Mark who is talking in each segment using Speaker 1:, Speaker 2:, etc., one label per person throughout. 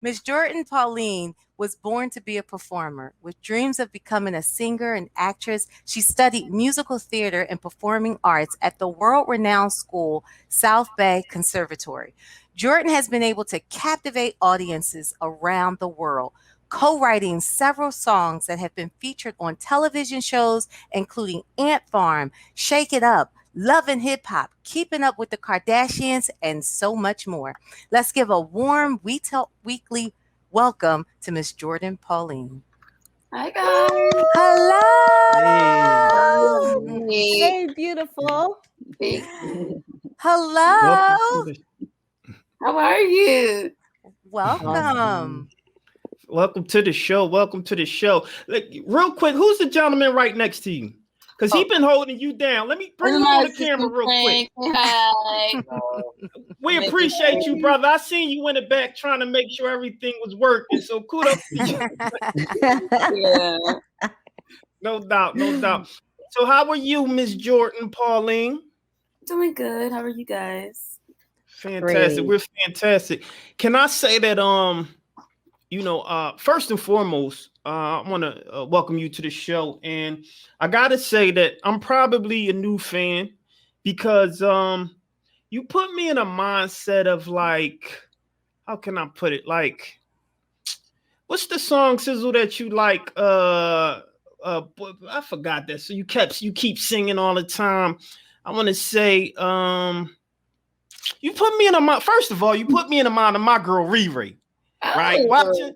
Speaker 1: Miss Jourdin Pauline was born to be a performer. With dreams of becoming a singer and actress, she studied musical theater and performing arts at the world-renowned school, South Bay Conservatory. Jourdin has been able to captivate audiences around the world, co-writing several songs that have been featured on television shows, including Ant Farm, Shake It Up, Love and Hip Hop, Keeping Up with the Kardashians, and so much more. Let's give a warm weekly welcome to Miss Jourdin Pauline.
Speaker 2: Hi, guys.
Speaker 1: Hello.
Speaker 3: Hey, beautiful.
Speaker 1: Hello.
Speaker 2: How are you?
Speaker 1: Welcome.
Speaker 4: Welcome to the show. Welcome to the show. Like, real quick, who's the gentleman right next to you? Because he's been holding you down. Let me bring him on the camera real quick.
Speaker 2: Hi.
Speaker 4: We appreciate you, brother. I seen you in the back trying to make sure everything was working. So kudos to you.
Speaker 2: Yeah.
Speaker 4: No doubt, no doubt. So how are you, Miss Jourdin Pauline?
Speaker 2: Doing good. How are you guys?
Speaker 4: Fantastic. We're fantastic. Can I say that first and foremost, I want to welcome you to the show. And I got to say that I'm probably a new fan because you put me in a mindset of like, how can I put it? Like, what's the song, Sizzle, that you like? I forgot that. So you keep singing all the time. I want to say, you put me in a mind. First of all, you put me in the mind of my girl Riri. Right, watching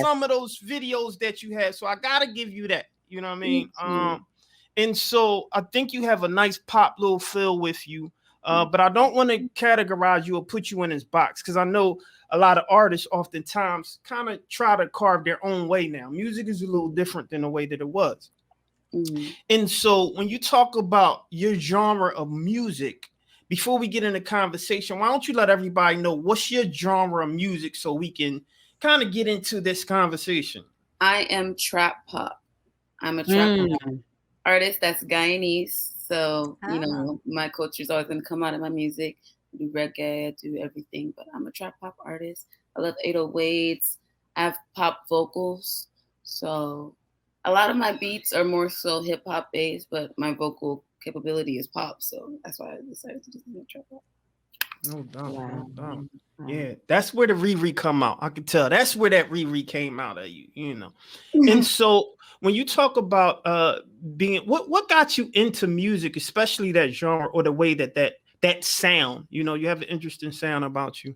Speaker 4: some of those videos that you had, so I gotta give you that. You know what I mean? And so I think you have a nice pop little feel with you, but I don't want to categorize you or put you in this box because I know a lot of artists oftentimes kind of try to carve their own way now. Music is a little different than the way that it was, and so when you talk about your genre of music. Before we get into conversation, why don't you let everybody know what's your genre of music so we can kind of get into this conversation?
Speaker 2: I am trap pop. I'm a trap pop artist that's Guyanese. So, my culture is always going to come out of my music. I do reggae, I do everything, but I'm a trap pop artist. I love 808s. I have pop vocals. So a lot of my beats are more so hip hop based, but my vocal capability is pop, so that's why I decided to just do trap pop.
Speaker 4: No doubt, no doubt. Yeah, that's where the Riri come out. I can tell that's where that Riri came out of you, And so when you talk about being, what got you into music, especially that genre or the way that sound, you have an interesting sound about you.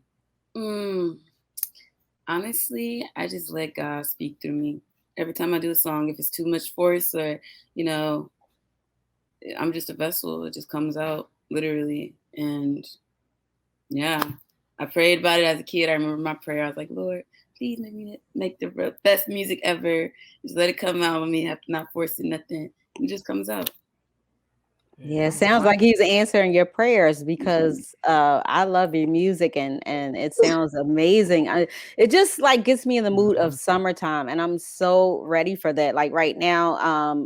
Speaker 2: Honestly, I just let God speak through me. Every time I do a song, if it's too much force or, I'm just a vessel. It just comes out literally. And yeah, I prayed about it as a kid. I remember my prayer. I was like, Lord, please make the best music ever. Just let it come out of me. I have to not force it, nothing. It just comes out.
Speaker 3: Yeah, it sounds like he's answering your prayers because I love your music and it sounds amazing. It just like gets me in the mood of summertime, and I'm so ready for that. Like right now,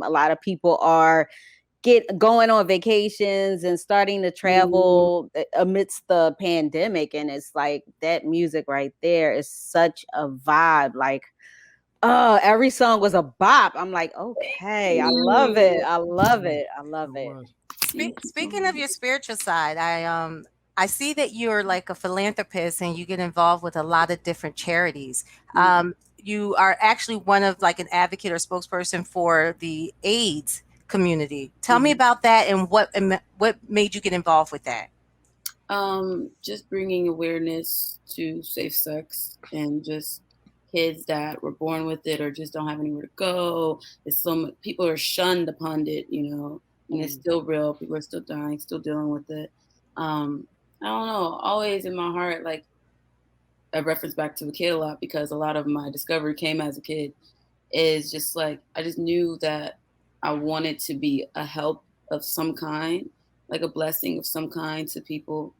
Speaker 3: a lot of people are going on vacations and starting to travel amidst the pandemic, and it's like that music right there is such a vibe. Like, every song was a bop. I'm like, okay, I love it. I love it. I love it.
Speaker 1: Speaking of your spiritual side, I see that you're like a philanthropist and you get involved with a lot of different charities. You are actually one of like an advocate or spokesperson for the AIDS community. Tell me about that and what made you get involved with that.
Speaker 2: Just bringing awareness to safe sex and just kids that were born with it or just don't have anywhere to go. It's so much, people are shunned upon it, and it's still real. People are still dying, still dealing with it. I don't know. Always in my heart, like I reference back to a kid a lot because a lot of my discovery came as a kid. Is just like I just knew that I wanted to be a help of some kind, like a blessing of some kind to people.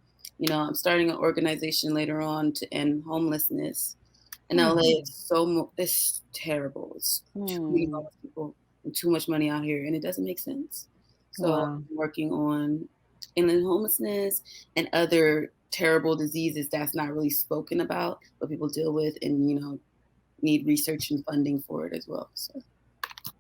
Speaker 2: I'm starting an organization later on to end homelessness. In LA, it's terrible. It's too many homeless people and too much money out here, and it doesn't make sense. So I'm working on ending homelessness and other terrible diseases that's not really spoken about, but people deal with, and need research and funding for it as well. So.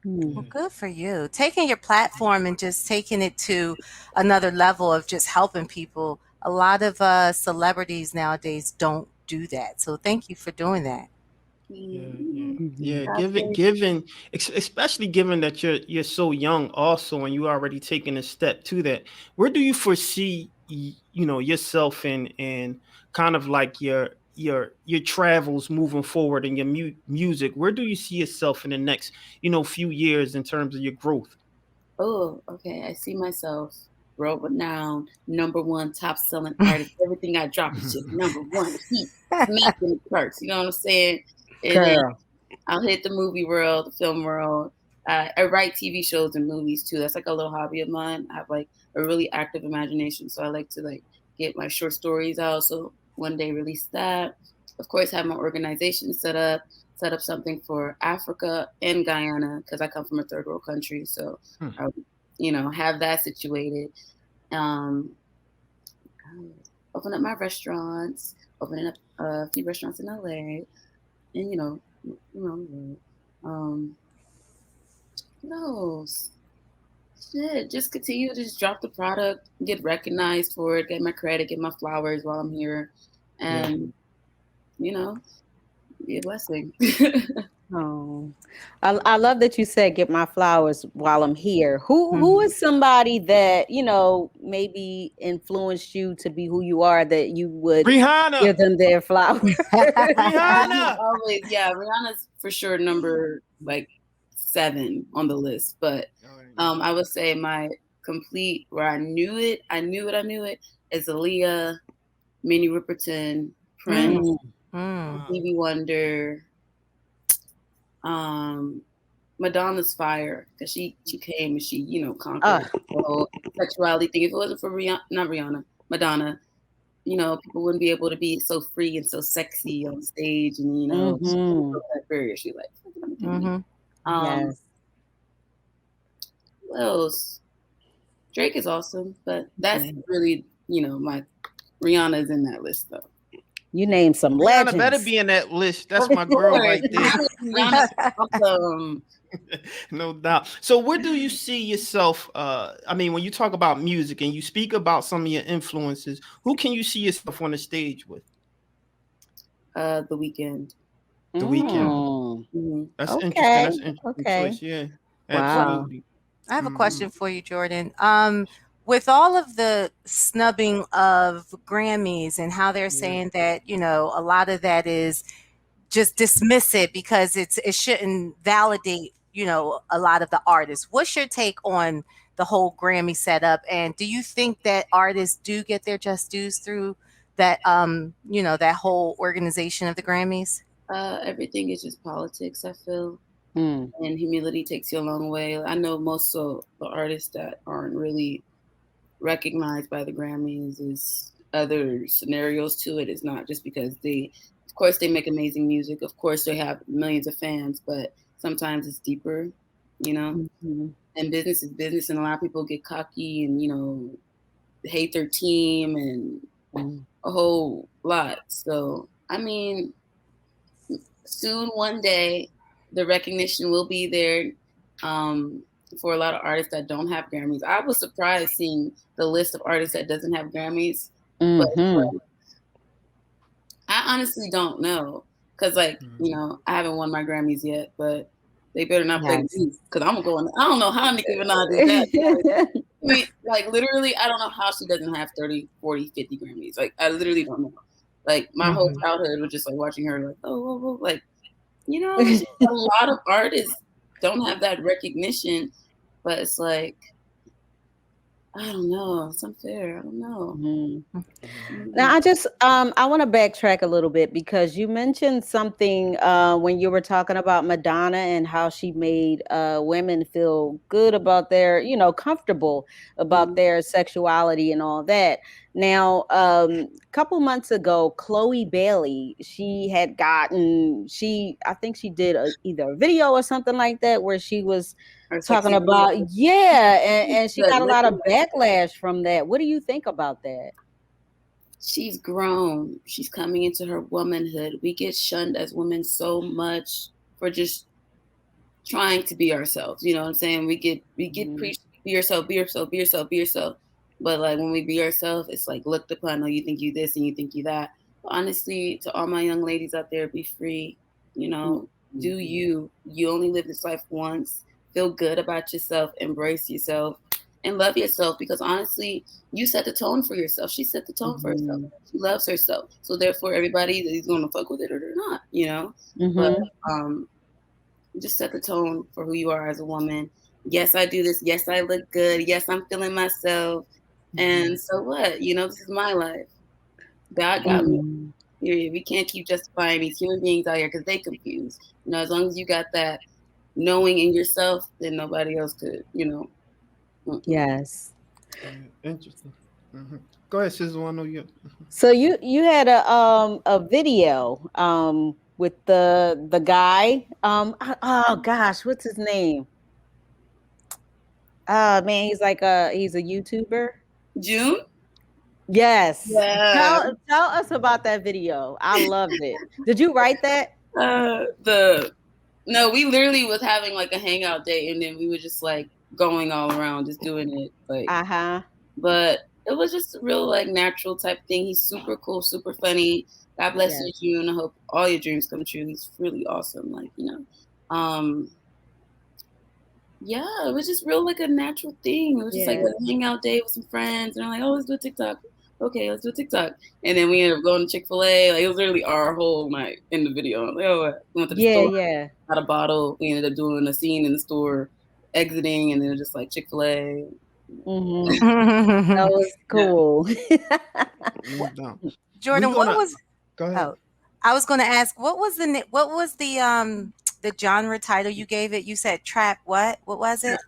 Speaker 1: Well, good for you. Taking your platform and just taking it to another level of just helping people. A lot of celebrities nowadays don't do that. So thank you for doing that.
Speaker 4: Yeah. Especially given that you're so young, also, and you already taking a step to that. Where do you foresee, yourself and kind of like your travels moving forward in your music? Where do you see yourself in the next, few years in terms of your growth?
Speaker 2: Oh, okay. I see myself world-renowned, #1 top-selling artist. Everything I drop is just #1 heat, smacking the charts. You know what I'm saying? And then I'll hit the movie world, the film world. I write TV shows and movies too. That's like a little hobby of mine. I have like a really active imagination, so I like to like get my short stories out. So one day release that. Of course, have my organization set up something for Africa and Guyana because I come from a third world country. So, have that situated. Open up my restaurants, opening up a few restaurants in LA, and what else? Shit, just continue to just drop the product, get recognized for it, get my credit, get my flowers while I'm here, and be a blessing.
Speaker 3: Oh, I love that you said get my flowers while I'm here. Who is somebody that maybe influenced you to be who you are, that you would give them their flowers?
Speaker 4: Rihanna.
Speaker 2: Always, Rihanna's for sure number 7 on the list. But I would say my complete where I knew it is Aaliyah, Minnie Riperton, Prince, Stevie Wonder. Madonna's fire, because she came and she conquered the whole sexuality thing. If it wasn't for Madonna, people wouldn't be able to be so free and so sexy on stage, and she broke that barrier. She
Speaker 3: Yes.
Speaker 2: What else? Drake is awesome, but that's really my Rihanna's in that list though.
Speaker 3: You named some
Speaker 4: Rihanna
Speaker 3: legends.
Speaker 4: better be in that list. That's my girl right there.
Speaker 2: Awesome.
Speaker 4: No doubt. So where do you see yourself? When you talk about music and you speak about some of your influences, who can you see yourself on the stage with?
Speaker 2: The Weeknd.
Speaker 4: The Weeknd. That's interesting. That's an interesting choice. Yeah. Absolutely.
Speaker 1: Wow. I have a question for you, Jourdin. With all of the snubbing of Grammys and how they're saying that, a lot of that is just dismiss it because it shouldn't validate, a lot of the artists. What's your take on the whole Grammy setup? And do you think that artists do get their just dues through that, that whole organization of the Grammys?
Speaker 2: Everything is just politics, I feel. And humility takes you a long way. I know most of the artists that aren't really recognized by the Grammys is other scenarios to it. It's not just because of course they make amazing music. Of course they have millions of fans, but sometimes it's deeper, and business is business. And a lot of people get cocky and, hate their team and a whole lot. So, soon one day the recognition will be there. For a lot of artists that don't have Grammys. I was surprised seeing the list of artists that doesn't have Grammys. But I honestly don't know. Because, I haven't won my Grammys yet, but they better not play me. Because I'm going, I don't know how Nicki Minaj did that. Literally, I don't know how she doesn't have 30, 40, 50 Grammys. I literally don't know. My whole childhood was just, watching her, a lot of artists don't have that recognition, but it's I don't know. It's unfair. I don't know.
Speaker 3: Now, I want to backtrack a little bit because you mentioned something when you were talking about Madonna and how she made women feel good about their, comfortable about their sexuality and all that. Now, a couple months ago, Chloe Bailey, I think she did either a video or something like that where she was talking about, and she got a lot of backlash from that. What do you think about that?
Speaker 2: she's grown. She's coming into her womanhood. We get shunned as women so much for just trying to be ourselves. You know what I'm saying? We get preached, be yourself, be yourself, be yourself, be yourself. But like when we be ourselves, it's like looked upon. Oh, you think you this and you think you that. But honestly, to all my young ladies out there, be free. You know, do you. You only live this life once. Feel good about yourself. Embrace yourself. And love yourself, because honestly, you set the tone for yourself. She set the tone for herself. She loves herself. So therefore, everybody is going to fuck with it or not, you know. But just set the tone for who you are as a woman. Yes, I do this. Yes, I look good. Yes, I'm feeling myself. And so what? You know, this is my life. God got me. We can't keep justifying these human beings out here because they confused. You know, as long as you got that knowing in yourself, then nobody else could, you know.
Speaker 3: Yes.
Speaker 4: Interesting. Go ahead, Sizzle. I know you.
Speaker 3: So you had a video with the guy oh gosh, what's his name? Man, he's a YouTuber.
Speaker 2: June?
Speaker 3: Yes.
Speaker 2: Yeah.
Speaker 3: Tell us about that video. I loved it. Did you write that?
Speaker 2: No, we literally was having like a hangout day, and then we were just like going all around, just doing it. Like, but it was just a real like natural type thing. He's super cool, super funny. God bless you, June. I hope all your dreams come true. He's really awesome. Like, you know, yeah, it was just real like a natural thing. It was just like a hangout day with some friends, and I'm like, oh, let's do a TikTok. Okay, let's do a TikTok. And then we ended up going to Chick-fil-A. Like, it was literally our whole night in the video. Like, oh, we went to the store, got a bottle. We ended up doing a scene in the store, exiting, and then just like Chick-fil-A.
Speaker 3: That was cool.
Speaker 1: Jourdin, what was?
Speaker 4: Go ahead.
Speaker 1: Oh, I was going to ask, what was the genre title you gave it? You said trap. What was it?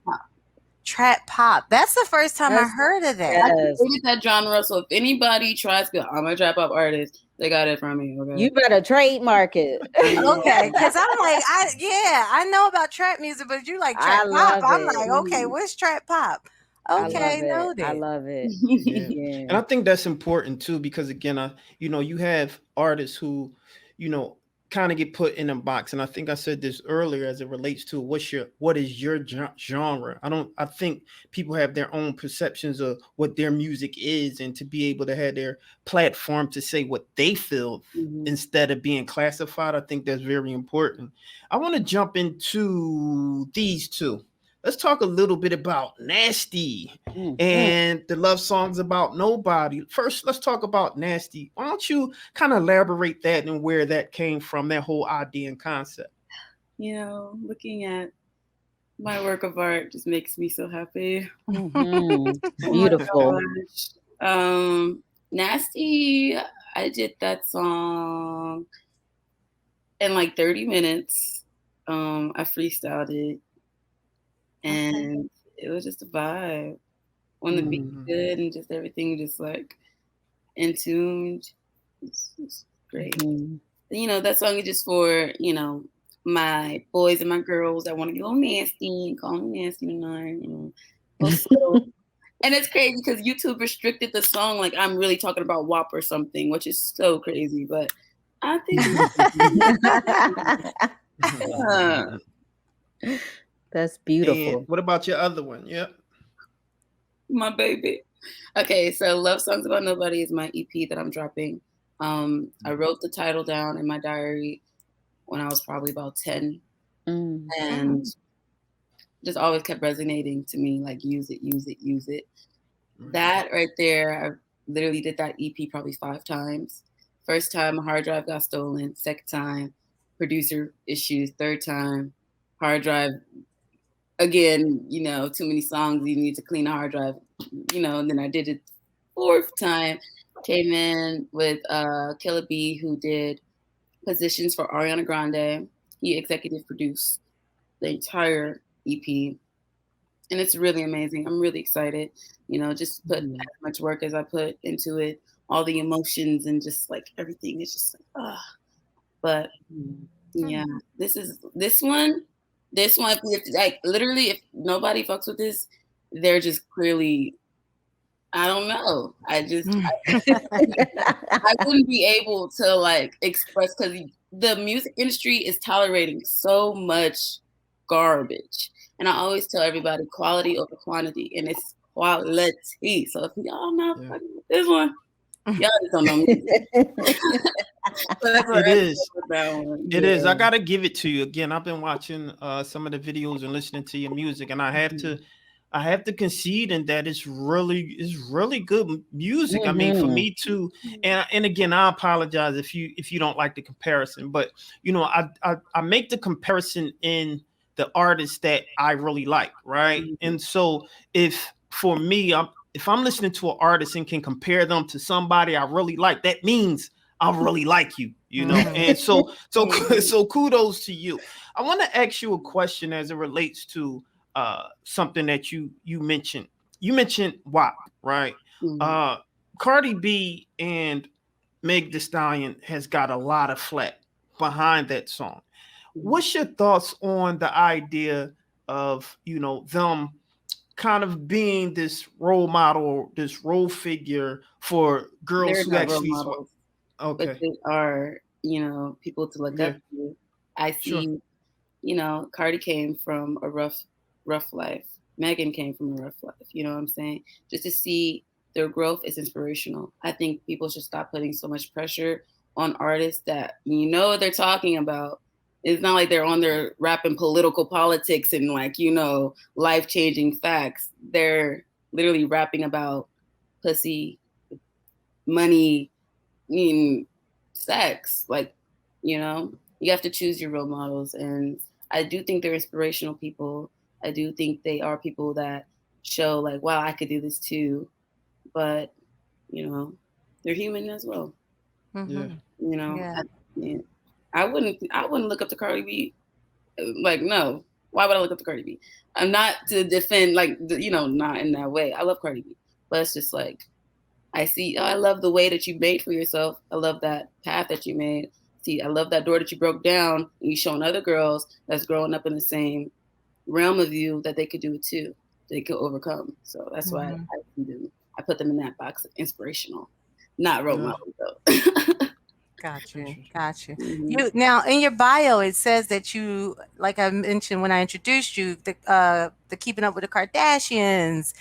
Speaker 1: Trap pop. That's the first time I heard of that.
Speaker 2: I created that genre, so if anybody tries to, I'm a trap pop artist, they got it from me. Okay,
Speaker 3: you better trademark it.
Speaker 1: Okay, because I'm like, I know about trap music, but you like trap pop. I'm like, okay, what's trap pop? Okay, noted.
Speaker 3: I love it.
Speaker 4: Yeah. And I think that's important too, because again, you have artists who, kind of get put in a box. And I think I said this earlier as it relates to what is your genre. I think people have their own perceptions of what their music is, and to be able to have their platform to say what they feel instead of being classified. I think that's very important. I want to jump into these two. Let's talk a little bit about Nasty and the love songs about nobody. First, let's talk about Nasty. Why don't you kind of elaborate that and where that came from, that whole idea and concept?
Speaker 2: You know, looking at my work of art just makes me so happy.
Speaker 3: Beautiful.
Speaker 2: Oh Nasty, I did that song in like 30 minutes. I freestyled it. And it was just a vibe. When the beat was good and just everything just like in tune. It's great. You know, that song is just for, my boys and my girls that want to get a little nasty and call me nasty tonight. And it's crazy because YouTube restricted the song like I'm really talking about WAP or something, which is so crazy. But I think
Speaker 3: That's beautiful.
Speaker 4: And what about your other one? Yep.
Speaker 2: My baby. Okay, so Love Songs About Nobody is my EP that I'm dropping. I wrote the title down in my diary when I was probably about 10. And just always kept resonating to me, like use it, use it, use it. That right there, I literally did that EP probably 5 times. First time, a hard drive got stolen. Second time, producer issues. Third time, hard drive. Again, too many songs, you need to clean the hard drive, and then I did it 4th time, came in with Killer B, who did positions for Ariana Grande. He executive produced the entire EP, and it's really amazing. I'm really excited, just put as much work as I put into it, all the emotions and just like everything is just like, but yeah, this one, if, like literally, if nobody fucks with this, they're just clearly I don't know. I wouldn't be able to like express, because the music industry is tolerating so much garbage. And I always tell everybody quality over quantity, and it's quality. So if y'all not fucking with this one, y'all just don't know me.
Speaker 4: It is. It is. I gotta give it to you again. I've been watching some of the videos and listening to your music, and I have to concede in that it's really good music. I mean, for me too. And again, I apologize if you don't like the comparison, but you know, I make the comparison in the artists that I really like, right? And so if for me, if I'm listening to an artist and can compare them to somebody I really like, that means I really like you, you know. And so kudos to you. I want to ask you a question as it relates to something that you mentioned. You mentioned WAP, right? Cardi B and Meg Thee Stallion has got a lot of flack behind that song. What's your thoughts on the idea of, you know, them kind of being this role model, this role figure for girls who actually
Speaker 2: but they are, you know, people to look up to. I see, you know, Cardi came from a rough life. Megan came from a rough life. You know what I'm saying? Just to see their growth is inspirational. I think people should stop putting so much pressure on artists that you know what they're talking about. It's not like they're on there rapping political politics and like, you know, life-changing facts. They're literally rapping about pussy, money, sex. Like, you know, you have to choose your role models. And I do think they're inspirational people. I do think they are people that show like, wow, I could do this too. But, you know, they're human as well. You know, I wouldn't look up to Cardi B. Like, no, why would I look up to Cardi B? I'm not to defend, like, you know, not in that way. I love Cardi B, but it's just like, I love the way that you made for yourself. I love that path that you made. See, I love that door that you broke down, and you showing other girls that's growing up in the same realm of you that they could do it too. They could overcome. So that's why I put them in that box of inspirational, not role model though.
Speaker 1: Got you. You now in your bio it says that you, like I mentioned when I introduced you, the Keeping Up with the Kardashians,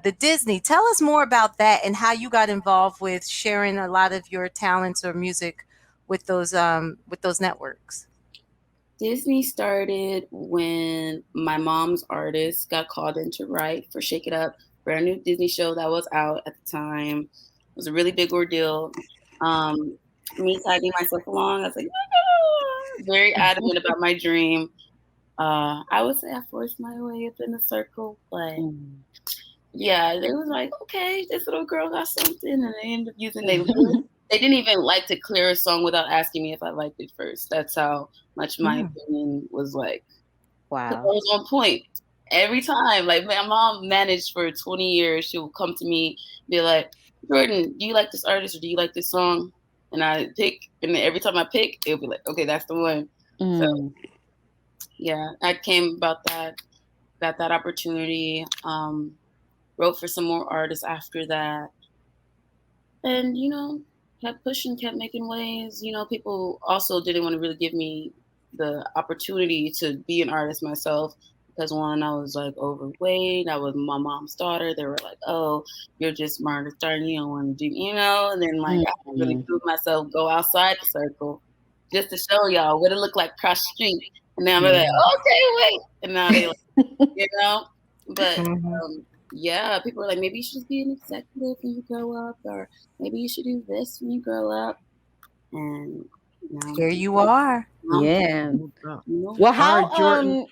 Speaker 1: the Disney. Tell us more about that and how you got involved with sharing a lot of your talents or music with those networks.
Speaker 2: Disney started when my mom's artist got called in to write for Shake It Up, brand new Disney show that was out at the time. It was a really big ordeal. Me tagging myself along, I was like, very adamant about my dream. I would say I forced my way up in the circle, but yeah, they was like, okay, this little girl got something, and they ended up using they didn't even like to clear a song without asking me if I liked it first. That's how much my opinion was like.
Speaker 3: Wow.
Speaker 2: I was on point every time. Like my mom managed for 20 years. She would come to me, be like, Jourdin, do you like this artist or do you like this song? And I pick, and every time I pick, it'll be like, okay, that's the one. So yeah, I came about that, got that opportunity, wrote for some more artists after that. And, you know, kept pushing, kept making waves. You know, people also didn't want to really give me the opportunity to be an artist myself. Because one, I was like overweight. I was my mom's daughter. They were like, "Oh, you're just Martha Starr. You don't want to do, you know." And then like I really prove myself, go outside the circle, just to show y'all what it looked like across the street. And then I'm like, "Okay, wait." And now they, like, you know. But yeah, people were like, maybe you should just be an executive when you grow up, or maybe you should do this when you grow up. And
Speaker 1: here you are.
Speaker 3: Yeah. Well, how
Speaker 4: right, Jourdin,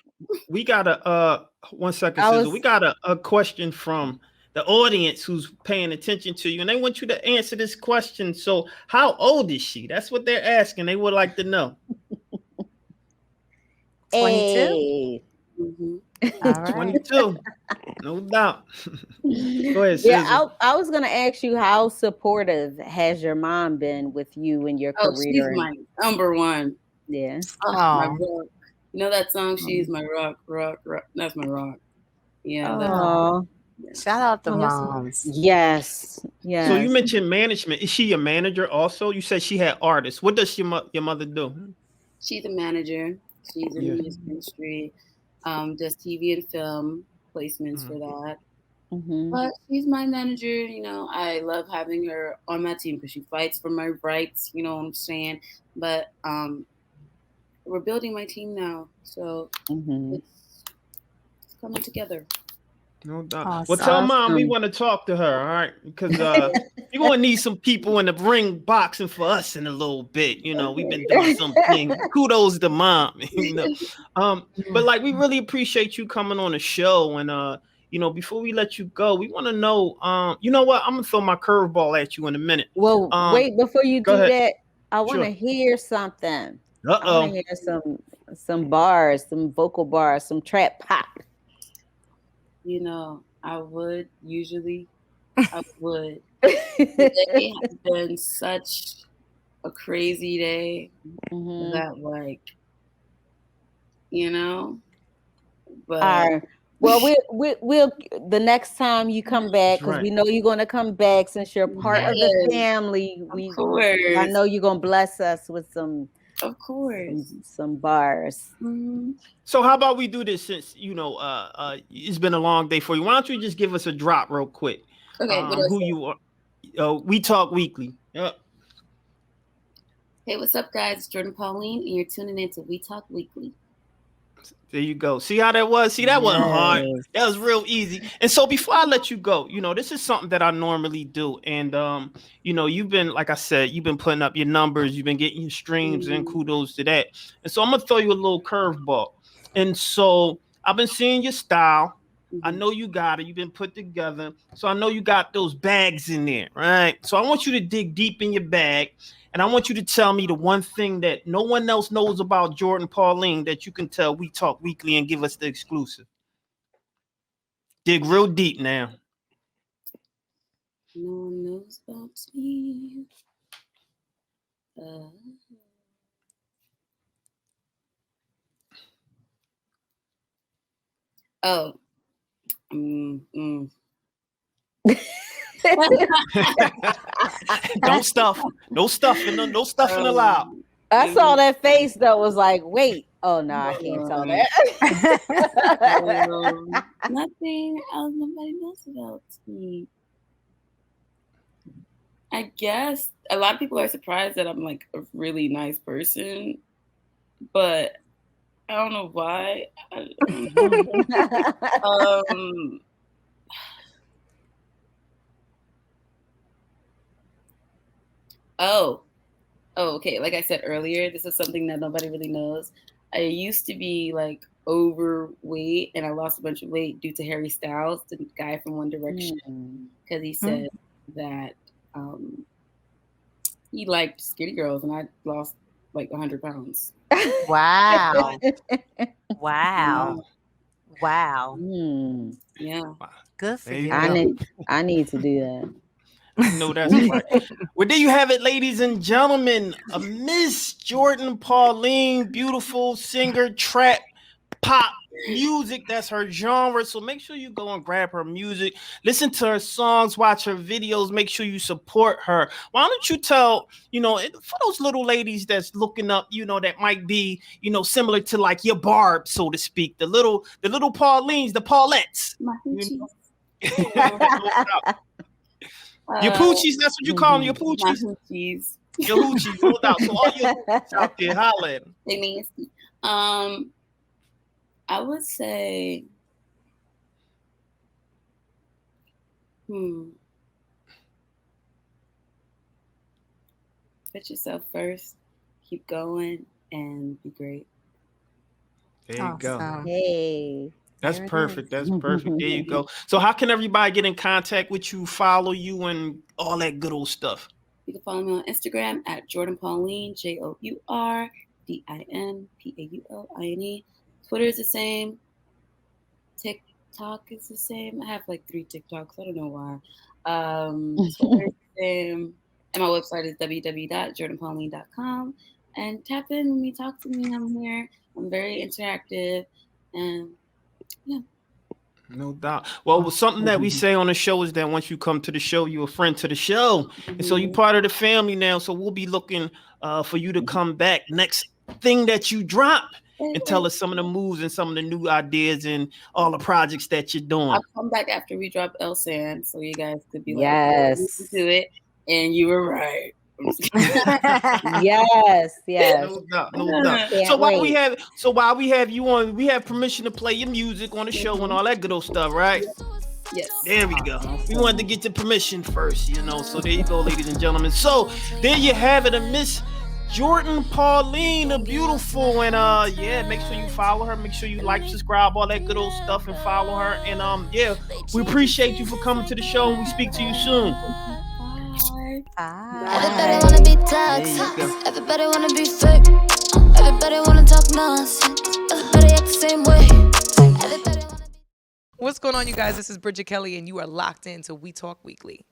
Speaker 4: we got a 1 second, Sizzle. We got a question from the audience who's paying attention to you, and they want you to answer this question. So, how old is she? That's what they're asking. They would like to know.
Speaker 1: 22.
Speaker 3: All right.
Speaker 4: 22, no doubt. Go ahead, Sizzle.
Speaker 3: Yeah, I was gonna ask you, how supportive has your mom been with you and your career?
Speaker 2: She's my number one.
Speaker 3: Yeah.
Speaker 2: My rock. You know that song? She's my rock. That's my rock. Yeah.
Speaker 1: Shout out to
Speaker 2: Oh, that's nice.
Speaker 1: moms.
Speaker 3: Yes. Yes.
Speaker 4: So you mentioned management. Is she a manager also? You said she had artists. What does your mother do?
Speaker 2: She's a manager. She's in the music industry. Does TV and film placements for that. But she's my manager. You know, I love having her on my team because she fights for my rights. You know what I'm saying? But we're building my team now, so it's coming together.
Speaker 4: No doubt.
Speaker 1: Awesome.
Speaker 4: Well, tell mom we want to talk to her, all right? Because you're going to need some people in the ring boxing for us in a little bit. You know, we've been doing something. Kudos to mom, you know. But like, we really appreciate you coming on the show. And, you know, before we let you go, we want to know, you know what? I'm going to throw my curveball at you in a minute.
Speaker 3: Well, wait, before you do that, I want to hear something. I want to hear some bars, some vocal bars, some trap pop.
Speaker 2: You know, I would. Today has been such a crazy day that, like, you know, but
Speaker 3: well, we'll the next time you come back, because we know you're going to come back since you're part of the family. I know you're going to bless us with some.
Speaker 2: Of course.
Speaker 3: Some bars.
Speaker 4: So how about we do this, since you know it's been a long day for you. Why don't you just give us a drop real quick?
Speaker 2: Okay.
Speaker 4: Who you are? We Talk Weekly. Yep.
Speaker 2: Hey, what's up, guys? It's Jourdin Pauline, and you're tuning in to We Talk Weekly.
Speaker 4: There you go. See how that was? See, that wasn't hard. That was real easy. And so before I let you go, you know, this is something that I normally do. And, you know, you've been, like I said, you've been putting up your numbers. You've been getting your streams and kudos to that. And so I'm going to throw you a little curveball. And so I've been seeing your style. I know you got it. You've been put together. So I know you got those bags in there, right? So I want you to dig deep in your bag. And I want you to tell me the one thing that no one else knows about Jourdin Pauline that you can tell We Talk Weekly and give us the exclusive. Dig real deep now.
Speaker 2: No one knows about me.
Speaker 4: Don't stuff. No stuffing. No stuffing allowed.
Speaker 3: I saw that face that was like, wait. Oh no, I can't tell that.
Speaker 2: Nothing else nobody knows about me. I guess a lot of people are surprised that I'm like a really nice person, but I don't know why. Okay. Like I said earlier, this is something that nobody really knows. I used to be like overweight, and I lost a bunch of weight due to Harry Styles, the guy from One Direction, because he said that he liked skinny girls, and I lost like 100 pounds.
Speaker 1: Wow. Wow.
Speaker 2: Yeah.
Speaker 1: Good for you.
Speaker 3: I need to do that.
Speaker 4: No, that's right. Well, there you have it, ladies and gentlemen. Miss Jourdin Pauline, beautiful singer, trap, pop music. That's her genre. So make sure you go and grab her music, listen to her songs, watch her videos. Make sure you support her. Why don't you tell, you know, for those little ladies that's looking up, you know, that might be, you know, similar to like your Barb, so to speak, the little Paulines, the Paulettes. Your poochies, that's what you call them, your poochies.
Speaker 2: My hoochies.
Speaker 4: Your hoochies, no doubt. So all your hoochies out there, holla at them.
Speaker 2: They nasty. I would say, put yourself first, keep going, and be great.
Speaker 4: There you go.
Speaker 3: Hey.
Speaker 4: That's perfect. That's perfect. There you go. So how can everybody get in contact with you, follow you, and all that good old stuff?
Speaker 2: You can follow me on Instagram at Jourdin Pauline, JourdinPauline. Twitter is the same. TikTok is the same. I have like 3 TikToks. I don't know why. Twitter is the same. And my website is www.jourdinpauline.com. And tap in when you talk to me. I'm here. I'm very interactive. And yeah.
Speaker 4: No doubt. Well, something that we say on the show is that once you come to the show, you're a friend to the show. And so you're part of the family now. So we'll be looking for you to come back next thing that you drop and tell us some of the moves and some of the new ideas and all the projects that you're doing.
Speaker 2: I'll come back after we drop El San so you guys could be
Speaker 3: yes.
Speaker 2: like, do it. And you were right.
Speaker 3: yes.
Speaker 4: No doubt. So while we have you on, we have permission to play your music on the show and all that good old stuff, right?
Speaker 2: Yes.
Speaker 4: There we go. We wanted to get the permission first, you know. So there you go, ladies and gentlemen. So there you have it, a Miss Jourdin Pauline, the beautiful, and make sure you follow her. Make sure you like, subscribe, all that good old stuff, and follow her. And we appreciate you for coming to the show, and we speak to you soon.
Speaker 5: Everybody wanna be toxic. Everybody wanna be fake. Everybody wanna talk nonsense. Everybody act the same way. Everybody wanna be.
Speaker 6: What's going on, you guys? This is Bridget Kelly, and you are locked into We Talk Weekly.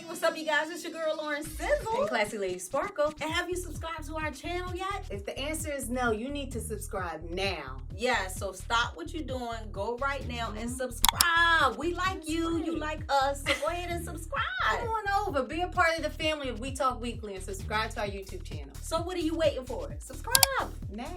Speaker 7: What's up, you guys? It's your girl Lauren Sizzle and Classy Lady Sparkle. And have you subscribed to our channel yet?
Speaker 1: If the answer is no, you need to subscribe now.
Speaker 7: Yeah, so stop what you're doing. Go right now and subscribe. We like you. You like us. So go ahead and subscribe.
Speaker 1: Come on over. Be a part of the family of We Talk Weekly and subscribe to our YouTube channel.
Speaker 7: So what are you waiting for? Subscribe
Speaker 1: now.